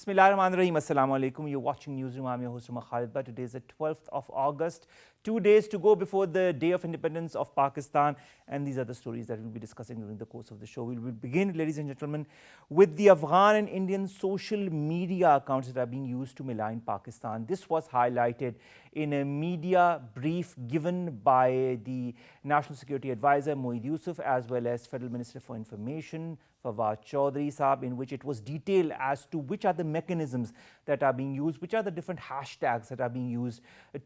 Bismillahirrahmanirrahim. Assalamu alaikum. You're watching Newsroom. I'm your host, Omar Khalid. But today is the 12th of August. 2 days to go before the day of independence of Pakistan. And these are the stories that we'll be discussing during the course of the show. We will begin, ladies and gentlemen, with the Afghan and Indian social media accounts that are being used to malign Pakistan. This was highlighted in a media brief given by the National Security Advisor, MoIB Yusuf, as well as Federal Minister for Information, Fawad Chaudhry Saab, in which it was detailed as to which are the mechanisms that are being used, which are the different hashtags that are being used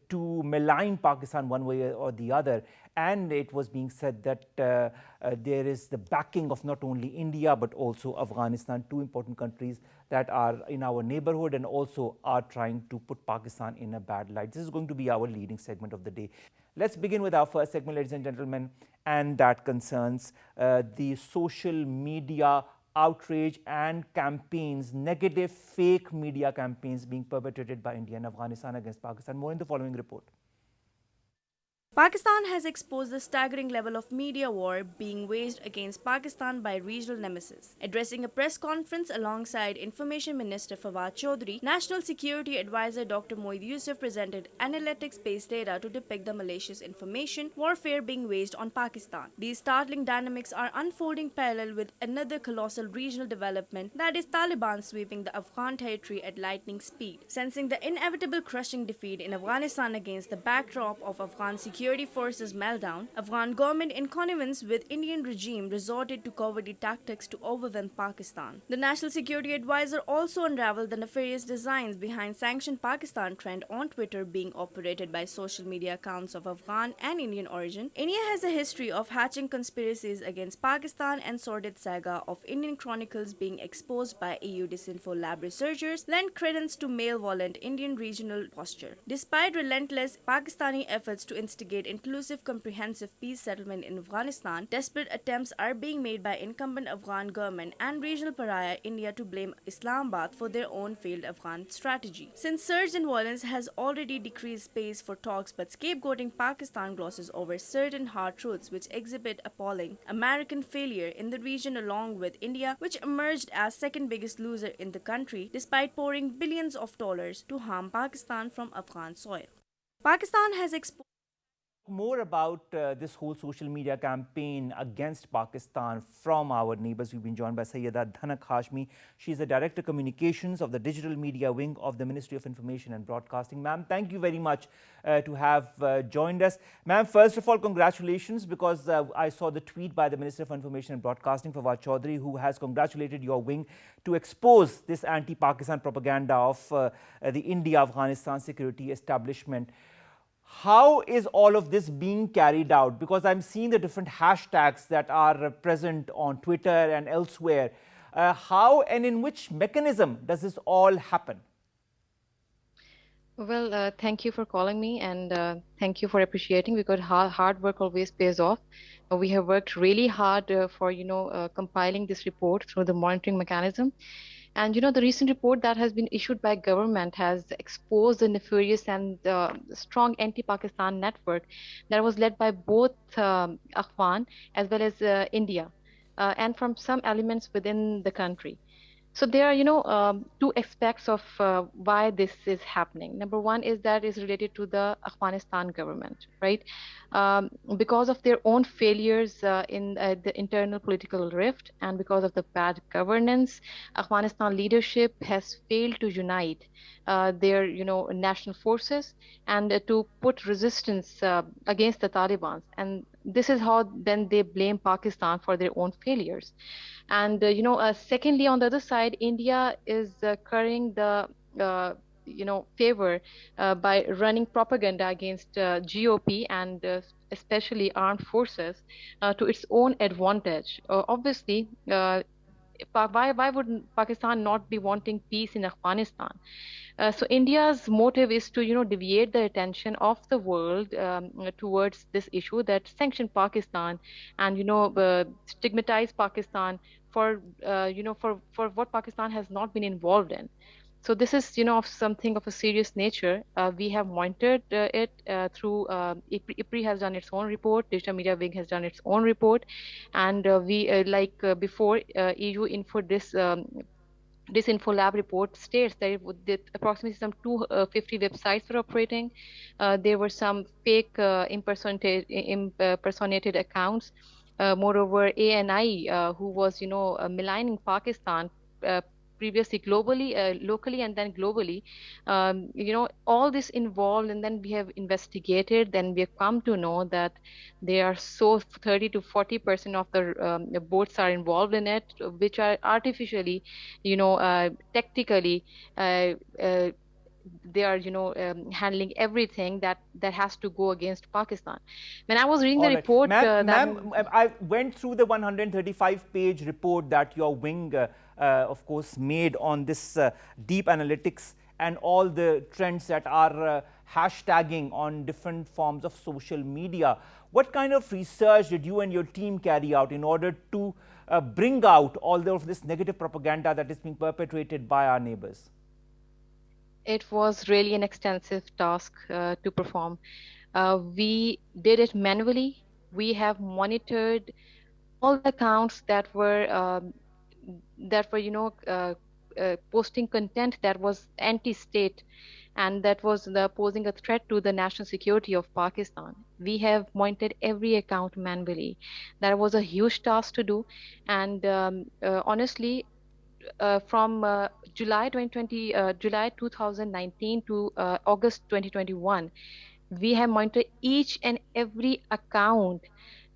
to malign Pakistan one way or the other. And it was being said that there is the backing of not only India but also Afghanistan, two important countries that are in our neighborhood and also are trying to put Pakistan in a bad light. This is going to be our leading segment of the day. Let's begin with our first segment, ladies and gentlemen, and that concerns the social media outrage and campaigns, negative fake media campaigns being perpetrated by India and Afghanistan against Pakistan. More in the following report. Pakistan has exposed the staggering level of media war being waged against Pakistan by regional nemesis. Addressing a press conference alongside Information Minister Fawad Chaudhry, National Security Advisor Dr. MoIB Yusuf presented analytics-based data to depict the malicious information warfare being waged on Pakistan. These startling dynamics are unfolding parallel with another colossal regional development, that is Taliban sweeping the Afghan territory at lightning speed. Sensing the inevitable crushing defeat in Afghanistan against the backdrop of Afghan security forces meltdown, Afghan government in connivance with Indian regime resorted to cowardly tactics to overwhelm Pakistan. The National Security Advisor also unraveled the nefarious designs behind sanctioned Pakistan trend on Twitter being operated by social media accounts of Afghan and Indian origin. India has a history of hatching conspiracies against Pakistan, and sordid saga of Indian chronicles being exposed by EU disinfo lab researchers lend credence to malevolent Indian regional posture. Despite relentless Pakistani efforts to instigate inclusive, comprehensive peace settlement in Afghanistan, desperate attempts are being made by incumbent Afghan government and regional pariah India to blame Islamabad for their own failed Afghan strategy. Since surge in violence has already decreased space for talks, but scapegoating Pakistan glosses over certain hard truths which exhibit appalling American failure in the region, along with India, which emerged as second biggest loser in the country despite pouring billions of dollars to harm Pakistan from Afghan soil. Pakistan has exposed More about this whole social media campaign against Pakistan from our neighbors. We've been joined by Syeda Dhanak Hashmi. She's the Director Communications of the Digital Media Wing of the Ministry of Information and Broadcasting. Ma'am, thank you very much to have joined us. Ma'am, first of all, congratulations, because I saw the tweet by the Minister of Information and Broadcasting, Fawad Chaudhry, who has congratulated your wing to expose this anti-Pakistan propaganda of the India-Afghanistan security establishment. How is all of this being carried out? Because I'm seeing the different hashtags that are present on Twitter and elsewhere. How and in which mechanism does this all happen? Well, thank you for calling me, and thank you for appreciating, because hard work always pays off. We have worked really hard for compiling this report through the monitoring mechanism. And the recent report that has been issued by government has exposed the nefarious and strong anti-Pakistan network that was led by both Afghan as well as India, and from some elements within the country. So there are, two aspects of why this is happening. Number one is that is related to the Afghanistan government, right? Because of their own failures in the internal political rift, and because of the bad governance, Afghanistan leadership has failed to unite their, national forces and to put resistance against the Taliban. And this is how then they blame Pakistan for their own failures. And secondly, on the other side, India is currying the favor by running propaganda against GOP and especially armed forces to its own advantage. Obviously, why would Pakistan not be wanting peace in Afghanistan? So India's motive is to deviate the attention of the world towards this issue, that sanction Pakistan and stigmatize Pakistan for for what Pakistan has not been involved in. So this is of something of a serious nature. We have monitored it through IPRI has done its own report, Digital Media Wing has done its own report, and we before EU input this Disinfo Lab report states that that approximately some 250 websites were operating. There were some fake impersonated accounts. Moreover, ANI, who was, maligning Pakistan uh, previously globally, locally, and then globally, all this involved, and then we have investigated. Then we have come to know that they are so 30 to 40% of the boats are involved in it, which are artificially, tactically, uh, uh, they are, handling everything that has to go against Pakistan. When I was reading the All right. report, Ma'am, I went through the 135-page report that your wing, of course, made on this deep analytics and all the trends that are hashtagging on different forms of social media. What kind of research did you and your team carry out in order to bring out all of this negative propaganda that is being perpetrated by our neighbors? it was really an extensive task to perform. We did it manually. We have monitored all the accounts that were posting content that was anti-state and that was posing a threat to the national security of Pakistan. We have monitored every account manually. That was a huge task to do, and honestly, from July 2019 to August 2021, we have monitored each and every account.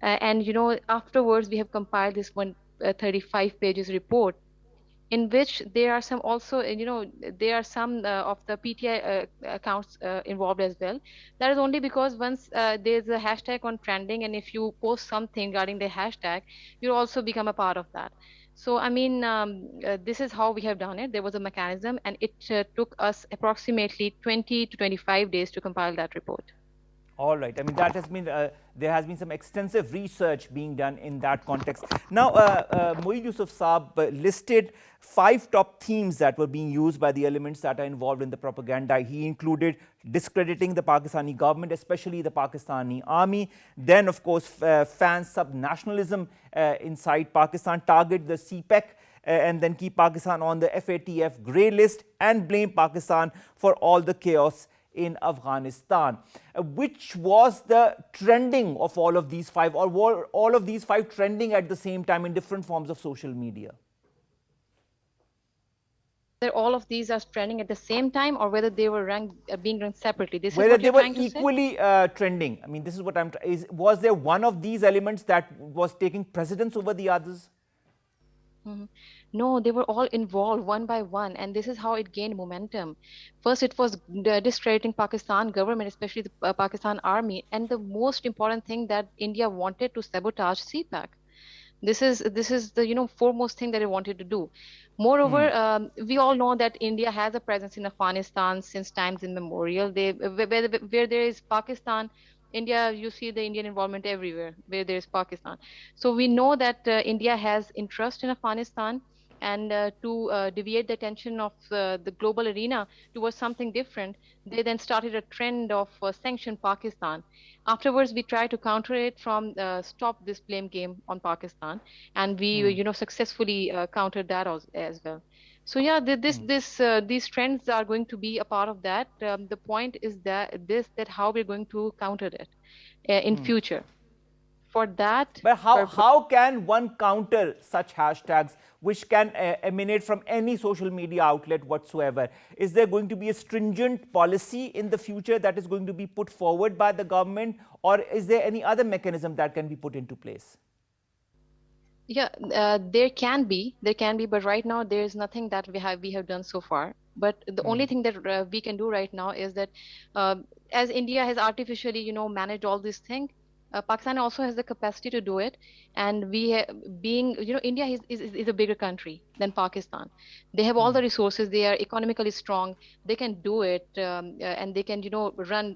And afterwards, we have compiled this 35 pages report in which there are some also, there are some of the PTI accounts involved as well. That is only because once there's a hashtag on trending, and if you post something regarding the hashtag, you also become a part of that. So, I mean, this is how we have done it. There was a mechanism, and it took us approximately 20 to 25 days to compile that report. All right. I mean, that has been, there has been some extensive research being done in that context. Now, MoIB Yusuf Saab listed 5 top themes that were being used by the elements that are involved in the propaganda. He included discrediting the Pakistani government, especially the Pakistani army. Then, of course, fan sub-nationalism inside Pakistan, target the CPEC, and then keep Pakistan on the FATF grey list and blame Pakistan for all the chaos in Afghanistan. Which was the trending of all of these 5, or were all of these 5 trending at the same time in different forms of social media? Whether all of these are trending at the same time or whether they were being ranked separately. This whether is what they you're were trying to equally trending. I mean, this is what I'm. Was there one of these elements that was taking precedence over the others? No, they were all involved one by one, and this is how it gained momentum. First, it was discrediting Pakistan government, especially the Pakistan army, and the most important thing that India wanted to sabotage CPAC. This is the foremost thing that it wanted to do. Moreover, we all know that India has a presence in Afghanistan since times immemorial. Where there is Pakistan, India, you see the Indian involvement everywhere where there is Pakistan. So we know that India has interest in Afghanistan, and to deviate the attention of the global arena towards something different, they then started a trend of sanction Pakistan. Afterwards, we tried to counter it from stop this blame game on Pakistan, and we successfully countered that as well. So yeah, these trends are going to be a part of that. The point is that how we're going to counter it in future. For that, but how can one counter such hashtags which can emanate from any social media outlet whatsoever? Is there going to be a stringent policy in the future that is going to be put forward by the government, or is there any other mechanism that can be put into place? Yeah, there can be, but right now there is nothing that we have done so far. But the only thing that we can do right now is that, as India has artificially, managed all these things, Pakistan also has the capacity to do it. And being, India is a bigger country than Pakistan. They have all the resources. They are economically strong. They can do it, and they can, run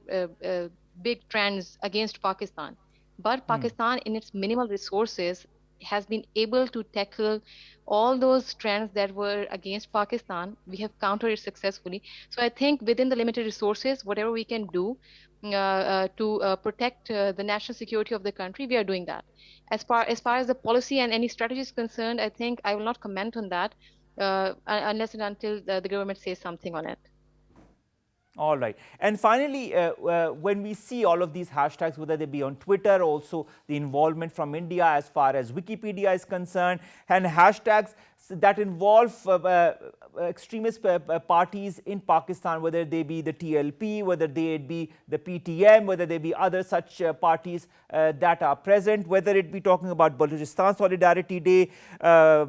big trends against Pakistan. But Pakistan, in its minimal resources, has been able to tackle all those trends that were against Pakistan. We have countered it successfully. So I think within the limited resources, whatever we can do to protect the national security of the country, we are doing that. As far as the policy and any strategy is concerned, I think I will not comment on that. unless and until the government says something on it. All right. And finally, when we see all of these hashtags, whether they be on Twitter, also the involvement from India as far as Wikipedia is concerned, and hashtags that involve extremist parties in Pakistan, whether they be the TLP, whether they be the PTM, whether they be other such parties that are present, whether it be talking about Balochistan Solidarity Day, Da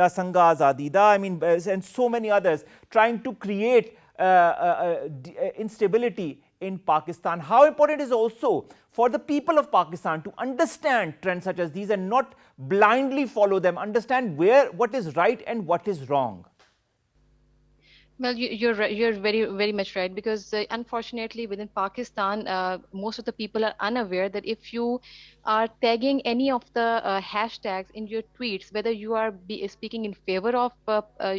Sangha Azadi Da, I mean, and so many others, trying to create instability in Pakistan. How important is also for the people of Pakistan to understand trends such as these and not blindly follow them, understand what is right and what is wrong? Well, you're right, you're very much right, because unfortunately within Pakistan, most of the people are unaware that if you are tagging any of the hashtags in your tweets, whether you are speaking in favor of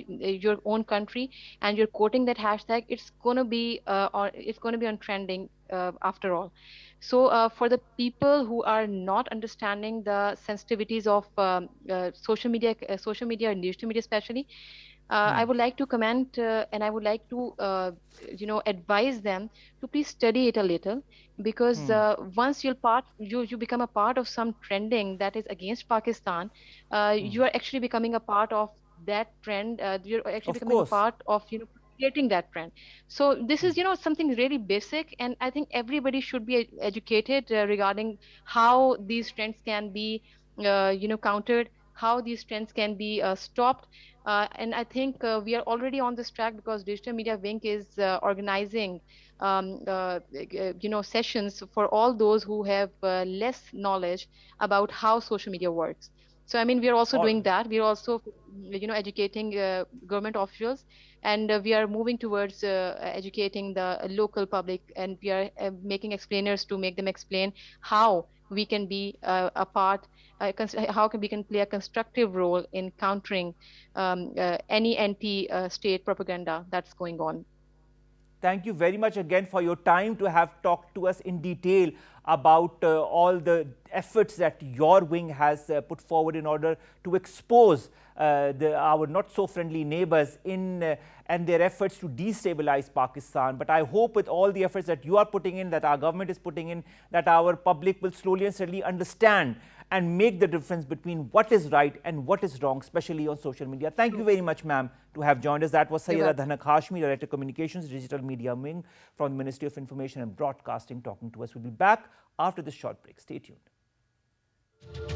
your own country and you're quoting that hashtag, it's gonna be on trending after all. So for the people who are not understanding the sensitivities of social media and digital media especially, I would like to comment and I would like to, advise them to please study it a little, because once you become a part of some trending that is against Pakistan, you are actually becoming a part of that trend. You're actually Of becoming a course. part of, creating that trend. So this is, something really basic, and I think everybody should be educated regarding how these trends can be, countered, how these trends can be stopped. And I think we are already on this track, because Digital Media Wing is organizing, sessions for all those who have less knowledge about how social media works. So, I mean, we are also All, doing that. We are also, educating government officials, and we are moving towards educating the local public, and we are making explainers to make them explain how we can be a part, how we can play a constructive role in countering any anti-state propaganda that's going on. thank you very much again for your time to have talked to us in detail about all the efforts that your wing has put forward in order to expose our not so friendly neighbors and their efforts to destabilize Pakistan. But I hope with all the efforts that you are putting in, that our government is putting in, that our public will slowly and steadily understand and make the difference between what is right and what is wrong, especially on social media. Thank you very much, ma'am, to have joined us. That was You're Syeda welcome. Dhanak Hashmi, Director Communications, Digital Media Wing from the Ministry of Information and Broadcasting, talking to us. We'll be back after this short break. Stay tuned.